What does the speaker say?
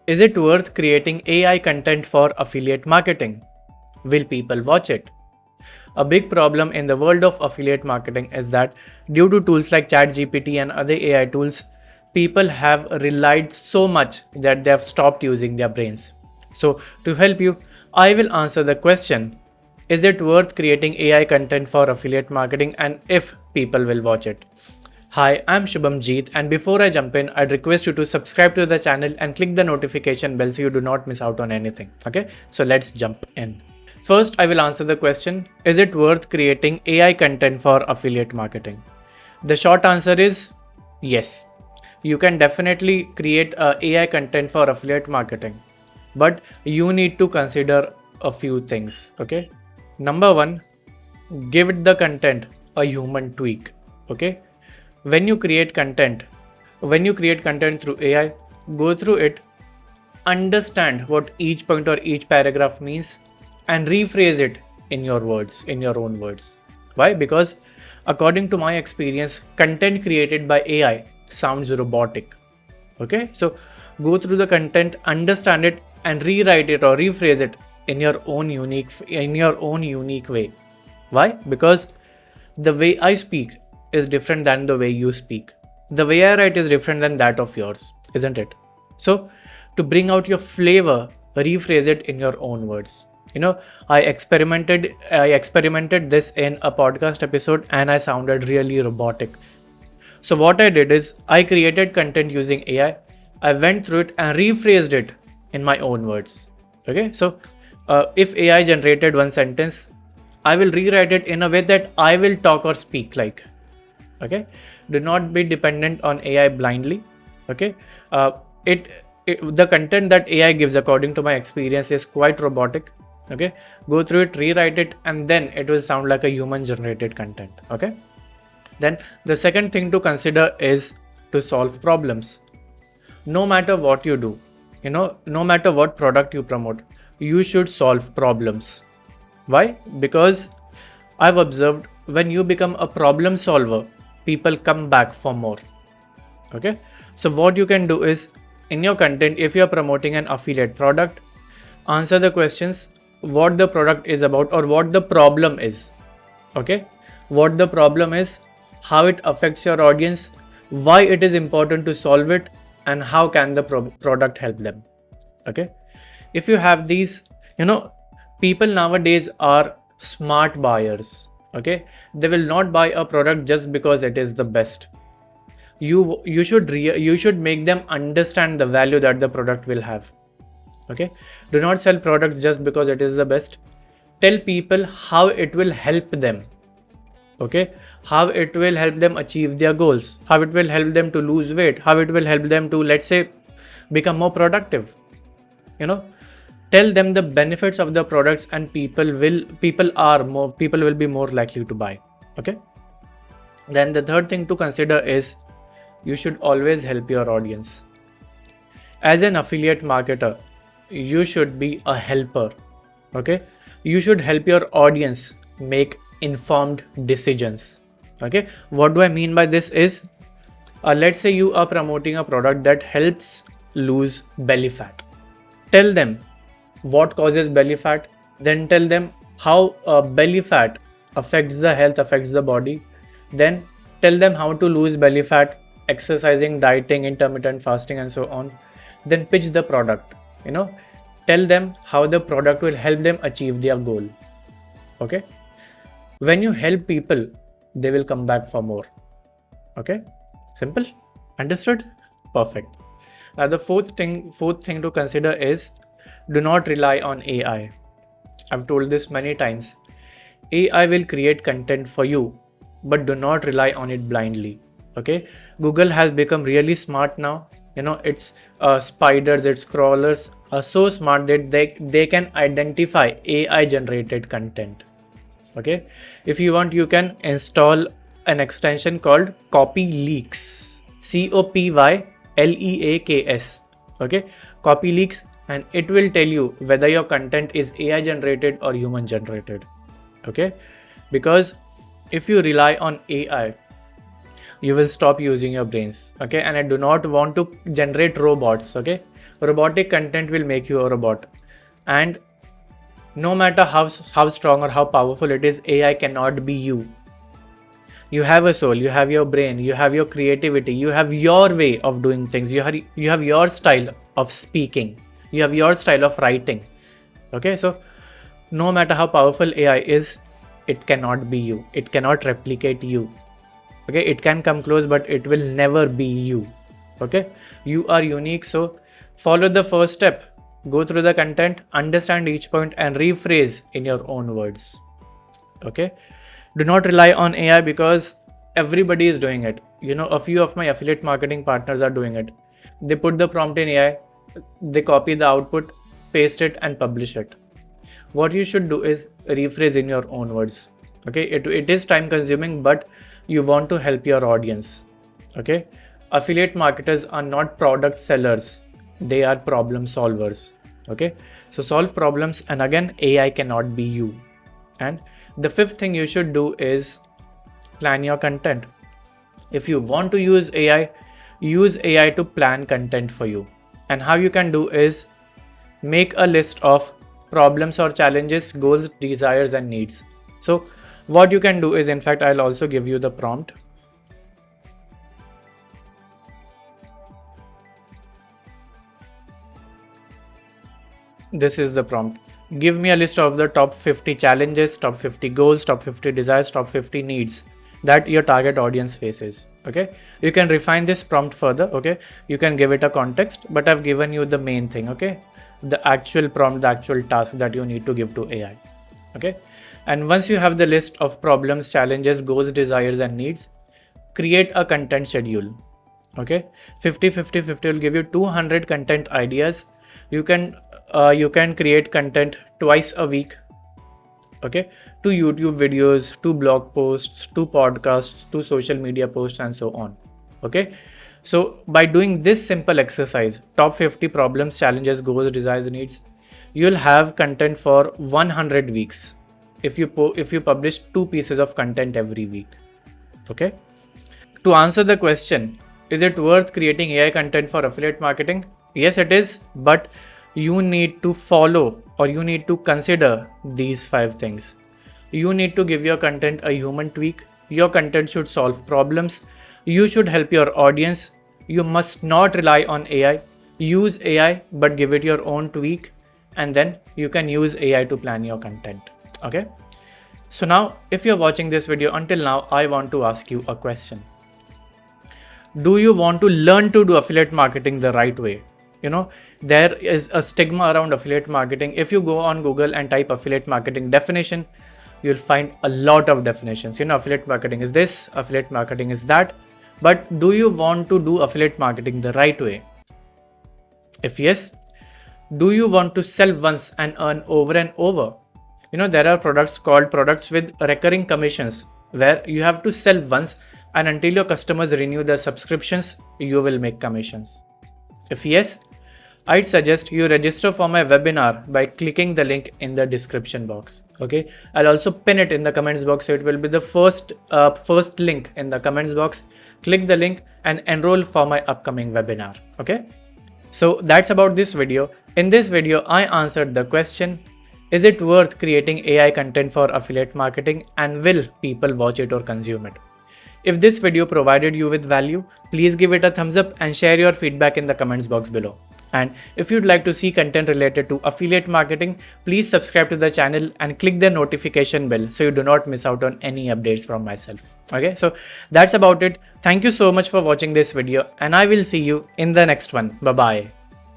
Is it worth creating AI content for affiliate marketing? Will people watch it? A big problem in the world of affiliate marketing is that due to tools like ChatGPT and other AI tools, people have relied so much that they have stopped using their brains. So, to help you, I will answer the question: is it worth creating AI content for affiliate marketing, and if people will watch it? Hi, I'm Shubhamjeet, and before I jump in, I'd request you to subscribe to the channel and click the notification bell so you do not miss out on anything. Okay, so let's jump in. First, I will answer the question: is it worth creating AI content for affiliate marketing? The short answer is yes. You can definitely create AI content for affiliate marketing, but you need to consider a few things. Okay, number one, give it the content a human tweak. Okay, when you create content, through AI, go through it, understand what each point or each paragraph means, and rephrase it in your words, in your own words. Why? Because according to my experience, content created by AI sounds robotic. Okay, so go through the content, understand it, and rewrite it or rephrase it in your own unique way. Why? Because the way I speak is different than the way you speak. The way I write is different than that of yours, isn't it? So, to bring out your flavor, rephrase it in your own words. I experimented this in a podcast episode and I sounded really robotic. So what I did is I created content using AI. I went through it and rephrased it in my own words. Okay, so if AI generated one sentence, I will rewrite it in a way that I will talk or speak like. Okay, do not be dependent on AI blindly. Okay, the content that AI gives, according to my experience, is quite robotic. Okay, go through it, rewrite it, and then it will sound like a human generated content. Okay, then the second thing to consider is to solve problems. No matter what you do, no matter what product you promote, you should solve problems. Why? Because I've observed when you become a problem solver, people come back for more. Okay, so what you can do is, in your content, if you're promoting an affiliate product, answer the questions what the product is about or what the problem is. Okay, what the problem is, how it affects your audience, why it is important to solve it, and how can the product help them. Okay, if you have these, people nowadays are smart buyers. Okay, they will not buy a product just because it is the best. You should make them understand the value that the product will have. Okay, do not sell products just because it is the best. Tell people how it will help them. Okay, how it will help them achieve their goals, how it will help them to lose weight, how it will help them to, let's say, become more productive. Tell them the benefits of the products, and people will be more likely to buy. Okay, then the third thing to consider is you should always help your audience. As an affiliate marketer, you should be a helper. Okay, you should help your audience make informed decisions. Okay, what do I mean by this is, let's say you are promoting a product that helps lose belly fat. Tell them what causes belly fat, then tell them how belly fat affects the health, affects the body. Then tell them how to lose belly fat, exercising, dieting, intermittent fasting, and so on. Then pitch the product. Tell them how the product will help them achieve their goal. Okay, when you help people, they will come back for more. Okay, simple, understood? Perfect. Now the fourth thing to consider is, do not rely on AI. I've told this many times. AI will create content for you, but do not rely on it blindly. Okay, Google has become really smart now. Its spiders, its crawlers are so smart that they can identify AI generated content. Okay, if you want, you can install an extension called Copy Leaks, COPYLEAKS. Okay, Copy Leaks, and it will tell you whether your content is AI generated or human generated. Okay, because if you rely on AI, you will stop using your brains. Okay, and I do not want to generate robots. Okay, Robotic content will make you a robot. And no matter how strong or how powerful it is, AI cannot be you. You have a soul, you have your brain, you have your creativity, you have your way of doing things, you have your style of speaking, you have your style of writing. Okay, so no matter how powerful AI is, it cannot be you. It cannot replicate you. Okay, it can come close, but it will never be you. Okay, you are unique. So follow the first step. Go through the content, understand each point, and rephrase in your own words. Okay, do not rely on AI because everybody is doing it. You know, a few of my affiliate marketing partners are doing it. They put the prompt in AI, they copy the output, paste it, and publish it. What you should do is rephrase in your own words. Okay, it is time consuming, but you want to help your audience. Okay, affiliate marketers are not product sellers, they are problem solvers. Okay, so solve problems, and again, AI cannot be you. And the fifth thing you should do is plan your content. If you want to use AI to plan content for you. And how you can do is make a list of problems or challenges, goals, desires, and needs. So what you can do is, in fact, I'll also give you the prompt. This is the prompt. Give me a list of the top 50 challenges, top 50 goals, top 50 desires, top 50 needs that your target audience faces. Okay, you can refine this prompt further. Okay, you can give it a context, but I've given you the main thing. Okay, the actual prompt, the actual task that you need to give to AI. Okay, and once you have the list of problems, challenges, goals, desires, and needs, create a content schedule. Okay, 50 50 50 will give you 200 content ideas. You can create content twice a week. Okay, 2 YouTube videos, 2 blog posts, 2 podcasts, 2 social media posts, and so on. Okay, so by doing this simple exercise, top 50 problems, challenges, goals, desires, needs, you'll have content for 100 weeks if you publish 2 pieces of content every week. Okay, to answer the question, is it worth creating AI content for affiliate marketing? Yes, it is, but you need to follow, or you need to consider these 5 things. You need to give your content a human tweak. Your content should solve problems. You should help your audience. You must not rely on AI. Use AI, but give it your own tweak, and then you can use AI to plan your content. Okay, so now if you're watching this video until now, I want to ask you a question. Do you want to learn to do affiliate marketing the right way? You know, there is a stigma around affiliate marketing. If you go on Google and type affiliate marketing definition, you'll find a lot of definitions. You know, affiliate marketing is this, affiliate marketing is that. But do you want to do affiliate marketing the right way? If yes, do you want to sell once and earn over and over? You know, there are products called products with recurring commissions where you have to sell once, and until your customers renew their subscriptions, you will make commissions. If yes, I'd suggest you register for my webinar by clicking the link in the description box. Okay, I'll also pin it in the comments box, so it will be the first link in the comments box. Click the link and enroll for my upcoming webinar. Okay, so that's about this video. In this video, I answered the question: is it worth creating AI content for affiliate marketing, and will people watch it or consume it? If this video provided you with value, please give it a thumbs up and share your feedback in the comments box below. And if you'd like to see content related to affiliate marketing, please subscribe to the channel and click the notification bell so you do not miss out on any updates from myself. Okay, so that's about it. Thank you so much for watching this video, and I will see you in the next one. Bye bye.